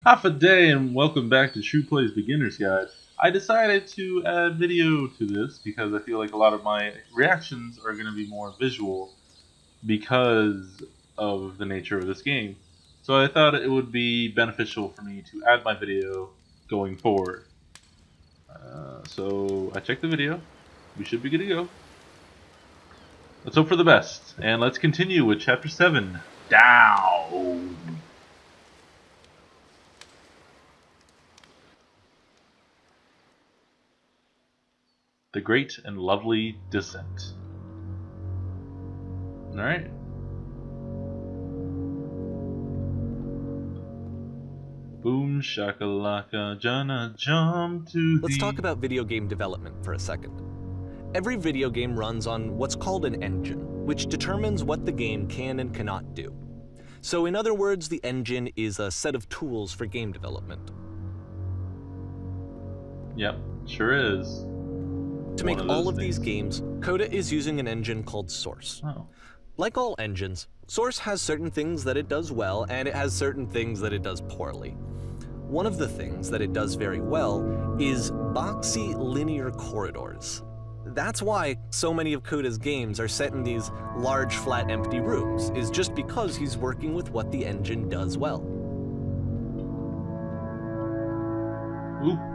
Half a day and welcome back to True Play's Beginner's Guide. I decided to add video to this because I feel like a lot of my reactions are going to be more visual because of the nature of this game. So I thought it would be beneficial for me to add my video going forward. So I checked the video. We should be good to go. Let's hope for the best. And let's continue with Chapter 7. Down! The Great and Lovely Descent. Alright. Boom shakalaka, Jana jump to Let's talk about video game development for a second. Every video game runs on what's called an engine, which determines what the game can and cannot do. So in other words, the engine is a set of tools for game development. Yep, sure is. To make all of these games, Coda is using an engine called Source. Oh. Like all engines, Source has certain things that it does well, and it has certain things that it does poorly. One of the things that it does very well is boxy linear corridors. That's why so many of Coda's games are set in these large, flat, empty rooms, is just because he's working with what the engine does well.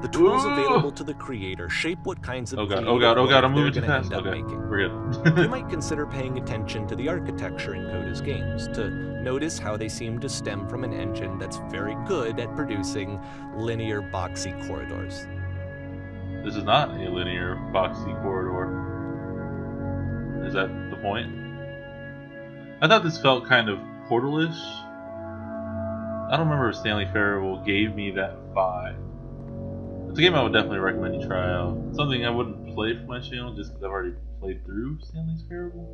The tools available to the creator shape what kinds of oh god, I'm moving too fast. Okay, we're good. You might consider paying attention to the architecture in Coda's games to notice how they seem to stem from an engine that's very good at producing linear, boxy corridors. This is not a linear, boxy corridor. Is that the point? I thought this felt kind of Portal-ish. I don't remember if Stanley Parable gave me that vibe. It's a game I would definitely recommend you try out. Something I wouldn't play for my channel just because I've already played through Stanley's Parable.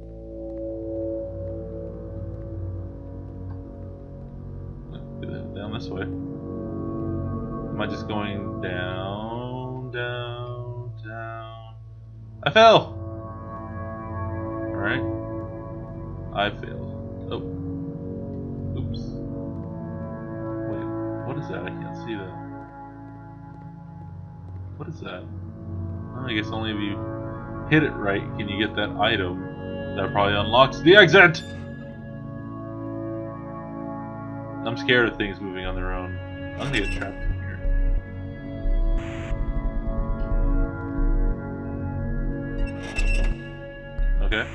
Let's get down this way. Am I just going down, down, down? I fell! Alright. I failed. Oh. Oops. Wait, what is that? I can't see that. What is that? Well, I guess only if you hit it right can you get that item. That probably unlocks the exit! I'm scared of things moving on their own. I'm gonna get trapped in here. Okay.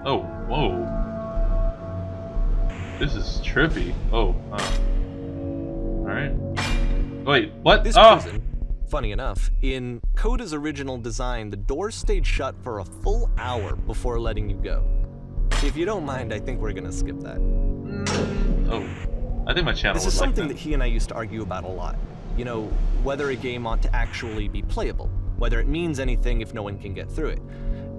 Oh, whoa. This is trippy. Oh, alright. Wait, what? This prison, funny enough, in Coda's original design, the doors stayed shut for a full hour before letting you go. If you don't mind, I think we're gonna skip that. Oh, I think my channel This is something that he and I used to argue about a lot. You know, whether a game ought to actually be playable, whether it means anything if no one can get through it.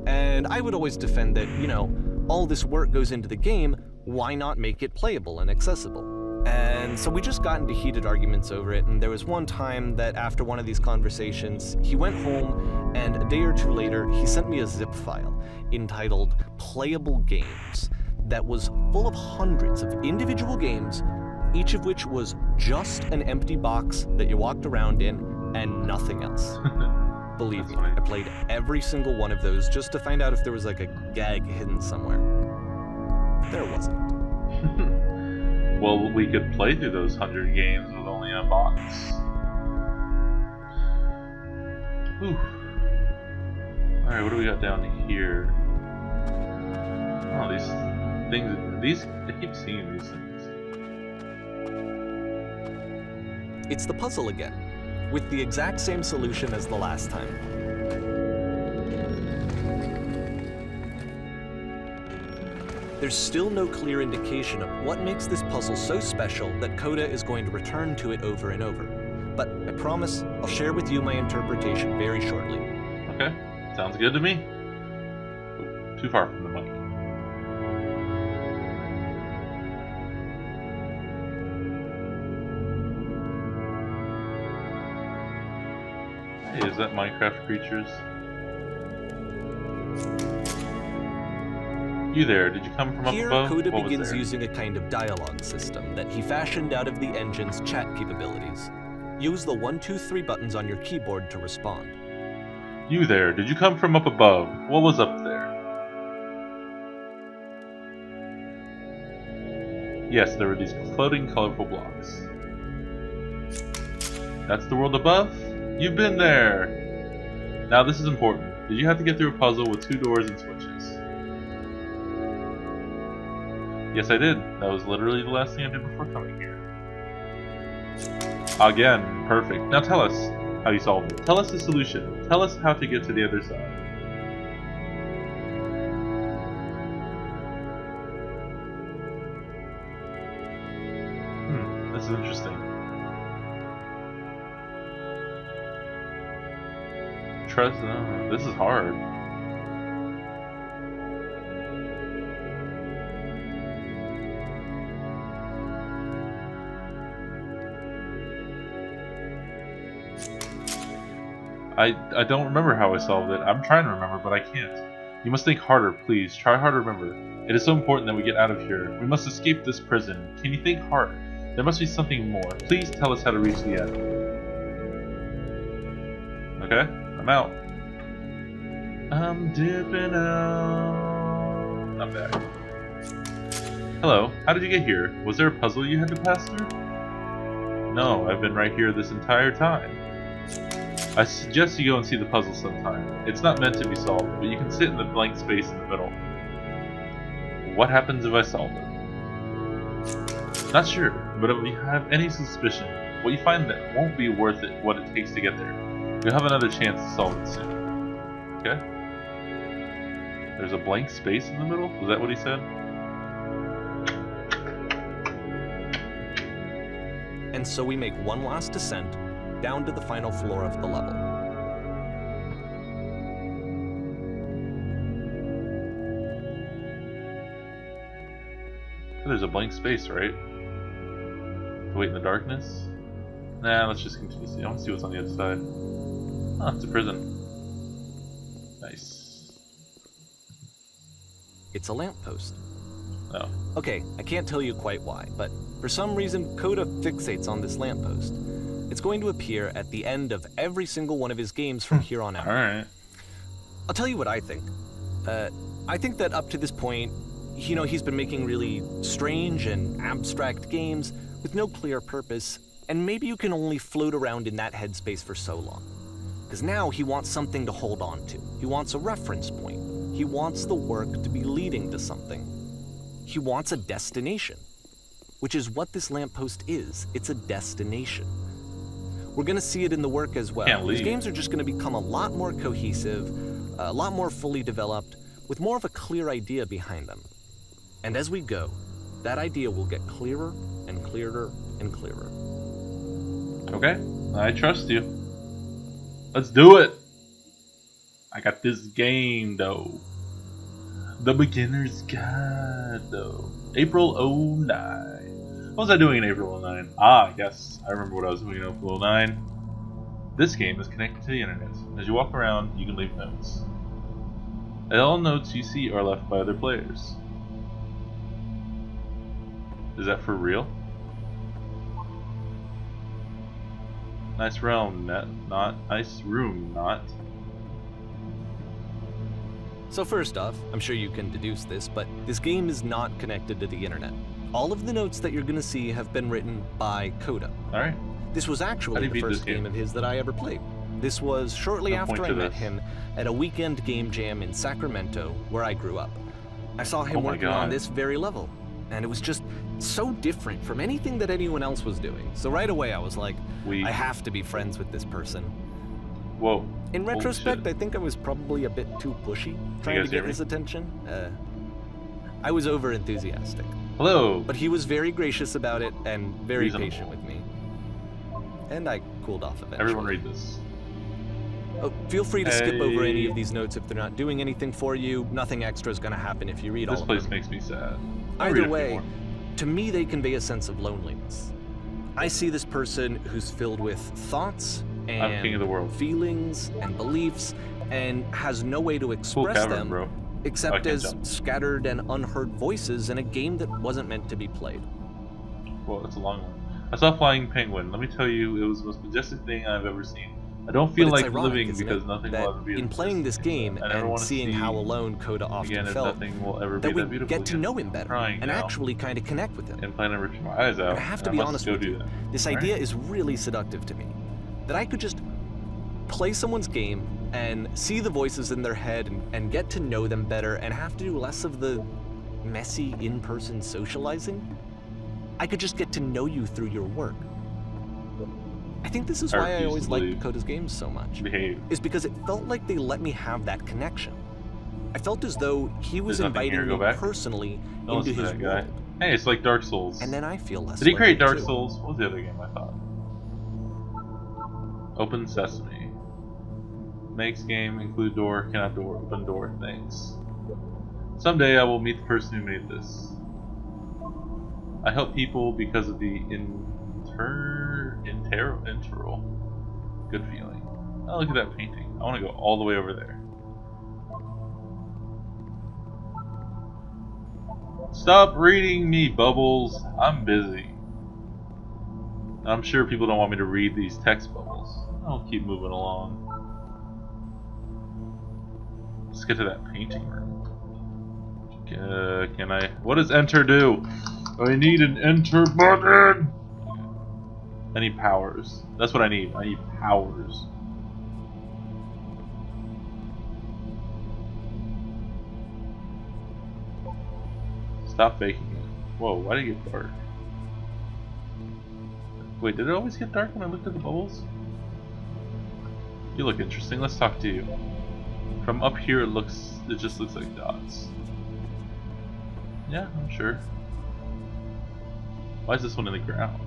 And I would always defend that, you know, all this work goes into the game, why not make it playable and accessible? And so we just got into heated arguments over it, and there was one time that after one of these conversations, he went home, and a day or two later, he sent me a zip file entitled Playable Games that was full of hundreds of individual games, each of which was just an empty box that you walked around in and nothing else. Believe me, I played every single one of those just to find out if there was like a gag hidden somewhere. There wasn't. Well, we could play through those 100 games with only a box. Whew. Alright, what do we got down here? Oh, these things, I keep seeing these things. It's the puzzle again, with the exact same solution as the last time. There's still no clear indication of what makes this puzzle so special that Coda is going to return to it over and over. But I promise I'll share with you my interpretation very shortly. Okay, sounds good to me. Ooh, too far from the mic. Hey, is that Minecraft creatures? You there, did you come from up Here, above? Coda What was begins there? using a kind of dialogue system that he fashioned out of the engine's chat capabilities. Use the 1, 2, 3 buttons on your keyboard to respond. You there, did you come from up above? What was up there? Yes, there were these floating colorful blocks. That's the world above? You've been there! Now this is important. Did you have to get through a puzzle with 2 doors and switches? Yes, I did. That was literally the last thing I did before coming here. Again, perfect. Now tell us how you solved it. Tell us the solution. Tell us how to get to the other side. This is interesting. Trust. This is hard. I don't remember how I solved it. I'm trying to remember, but I can't. You must think harder, please. Try hard to remember. It is so important that we get out of here. We must escape this prison. Can you think harder? There must be something more. Please tell us how to reach the end. Okay, I'm out. I'm dipping out. I'm back. Hello, how did you get here? Was there a puzzle you had to pass through? No, I've been right here this entire time. I suggest you go and see the puzzle sometime. It's not meant to be solved, but you can sit in the blank space in the middle. What happens if I solve it? Not sure, but if you have any suspicion, what you find that won't be worth it what it takes to get there. You'll have another chance to solve it soon. Okay? There's a blank space in the middle? Was that what he said? And so we make one last descent down to the final floor of the level. There's a blank space, right? Wait in the darkness? Nah, let's just continue to see. I want to see what's on the other side. Oh, it's a prison. Nice. It's a lamppost. Oh. Okay, I can't tell you quite why, but for some reason Coda fixates on this lamppost. It's going to appear at the end of every single one of his games from here on out. Alright. I'll tell you what I think. I think that up to this point, you know, he's been making really strange and abstract games with no clear purpose, and maybe you can only float around in that headspace for so long. Because now he wants something to hold on to. He wants a reference point. He wants the work to be leading to something. He wants a destination, which is what this lamppost is. It's a destination. We're going to see it in the work as well. These games are just going to become a lot more cohesive, a lot more fully developed, with more of a clear idea behind them. And as we go, that idea will get clearer and clearer and clearer. Okay, I trust you. Let's do it! I got this game, though. The Beginner's Guide, though. April 09. What was I doing in April 09? Ah, yes, I remember what I was doing in April 09. This game is connected to the internet. As you walk around, you can leave notes. And all notes you see are left by other players. Is that for real? Nice realm, not nice room, not. So first off, I'm sure you can deduce this, but this game is not connected to the internet. All of the notes that you're going to see have been written by Coda. Alright. This was actually the first game of his that I ever played. This was shortly after I met him at a weekend game jam in Sacramento, where I grew up. I saw him working on this very level, and it was just so different from anything that anyone else was doing. So right away I was like, I have to be friends with this person. Whoa. In retrospect, I think I was probably a bit too pushy, trying to get his attention. I was over-enthusiastic. Hello! But he was very gracious about it and very patient with me. And I cooled off eventually. Everyone read this. Oh, feel free to skip over any of these notes if they're not doing anything for you. Nothing extra is going to happen if you read all of them. This place makes me sad. Either way, to me they convey a sense of loneliness. I see this person who's filled with thoughts and I'm king of the world. Feelings and beliefs and has no way to express them, except can't as jump. scattered and unheard voices in a game that wasn't meant to be played. Well, that's a long one. I saw Flying Penguin. Let me tell you, it was the most majestic thing I've ever seen. I don't feel But it's like ironic, living isn't because it, nothing that will ever be in as playing this majestic as game that. I never and want to seeing see how alone Coda often again if felt, nothing will ever that be we that beautiful get to again. know him I'm better crying and now. actually kind of connect with him. And plan to rip my eyes out. And I have to and be must honest go with do you, that. this All idea right? is really seductive to me. That I could just play someone's game and see the voices in their head and get to know them better and have to do less of the messy in-person socializing. I could just get to know you through your work. I think this is I why I refuse always to liked believe. Coda's games so much. Behave. Is because it felt like they let me have that connection. I felt as though he was There's nothing here. inviting Go me back. personally Don't into listen to his that guy. world. Hey, it's like Dark Souls. And then I feel less Did he create lonely, Dark too. Souls? What was the other game I thought? Open Sesame. Makes game, include door, cannot door, open door, thanks. Someday I will meet the person who made this. I help people because of the interal. Good feeling. Oh, look at that painting. I want to go all the way over there. Stop reading me, Bubbles. I'm busy. I'm sure people don't want me to read these text bubbles. I'll keep moving along. Let's get to that painting room. Can I? What does enter do? I need an enter button! I need powers. That's what I need. I need powers. Stop faking it. Whoa, why did it get dark? Wait, did it always get dark when I looked at the bubbles? You look interesting. Let's talk to you. From up here, it just looks like dots. Yeah, I'm sure. Why is this one in the ground?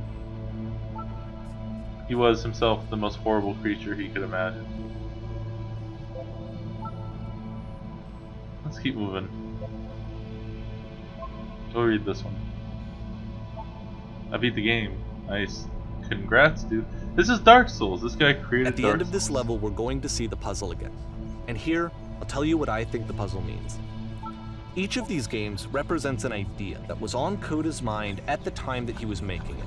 He was himself the most horrible creature he could imagine. Let's keep moving. Go read this one. I beat the game. Nice. Congrats, dude. This is Dark Souls. This guy created At the Dark end of this Souls. level, we're going to see the puzzle again. And here, I'll tell you what I think the puzzle means. Each of these games represents an idea that was on Coda's mind at the time that he was making it.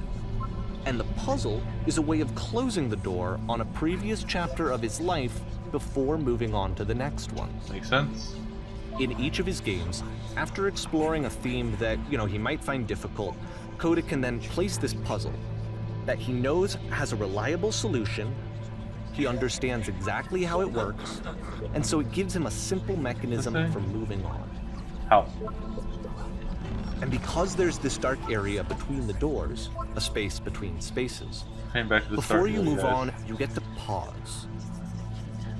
And the puzzle is a way of closing the door on a previous chapter of his life before moving on to the next one. Makes sense. In each of his games, after exploring a theme that, he might find difficult, Coda can then place this puzzle that he knows has a reliable solution, he understands exactly how it works, and so it gives him a simple mechanism Okay. for moving on. How? And because there's this dark area between the doors, a space between spaces, Came back to the before start you here, move guys. on, you get to pause.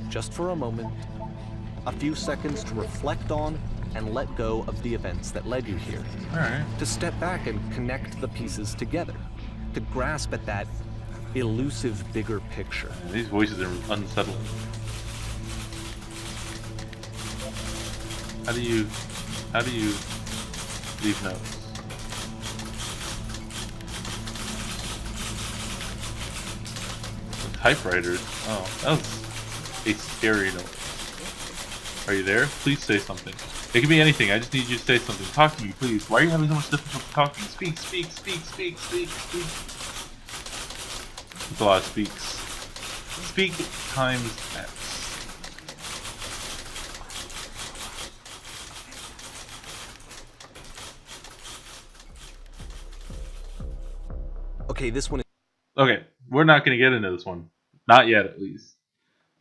Just for a moment, a few seconds to reflect on and let go of the events that led you here. Alright. To step back and connect the pieces together. To grasp at that elusive bigger picture. Man, these voices are unsettling. How do you leave notes? The typewriters. Oh, that was a scary noise. Are you there? Please say something. It can be anything. I just need you to say something. Talk to me, please. Why are you having so much difficulty talking? Speak, speak, speak, speak, speak, speak. That's a lot of speaks. Speak times X. Okay, this one is Okay, we're not going to get into this one. Not yet, at least.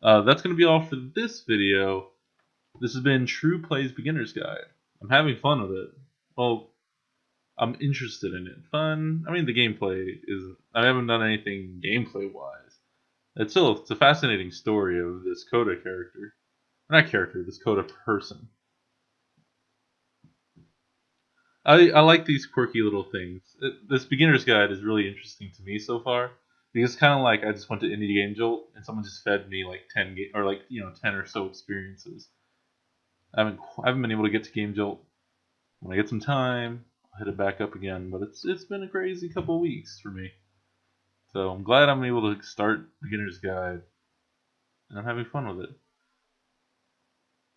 That's going to be all for this video. This has been True Play's Beginner's Guide. I'm having fun with it. Well, I'm interested in it. Fun. I mean, the gameplay is. I haven't done anything gameplay-wise. It's a fascinating story of this Coda character. Not character, this Coda person. I like these quirky little things. This beginner's guide is really interesting to me so far because it's kind of like I just went to Indie Game Jolt and someone just fed me like 10 10 or so experiences. I haven't been able to get to Game Jolt. When I get some time, I'll hit it back up again. But it's been a crazy couple of weeks for me. So I'm glad I'm able to start beginner's guide, and I'm having fun with it.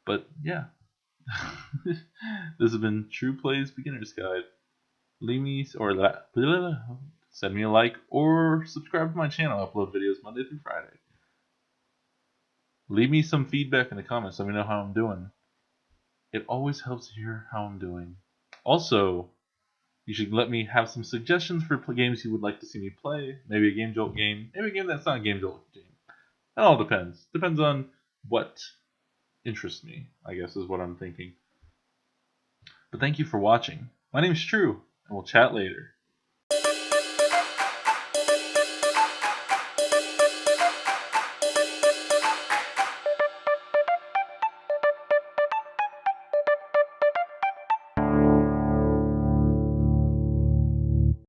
But yeah, This has been True Plays Beginner's Guide. Leave me send me a like or subscribe to my channel. I upload videos Monday through Friday. Leave me some feedback in the comments. Let me know how I'm doing. It always helps to hear how I'm doing. Also, you should let me have some suggestions for games you would like to see me play. Maybe a Game Jolt game. Maybe a game that's not a Game Jolt game. It all depends. Depends on what interests me, I guess is what I'm thinking. But thank you for watching. My name's True, and we'll chat later.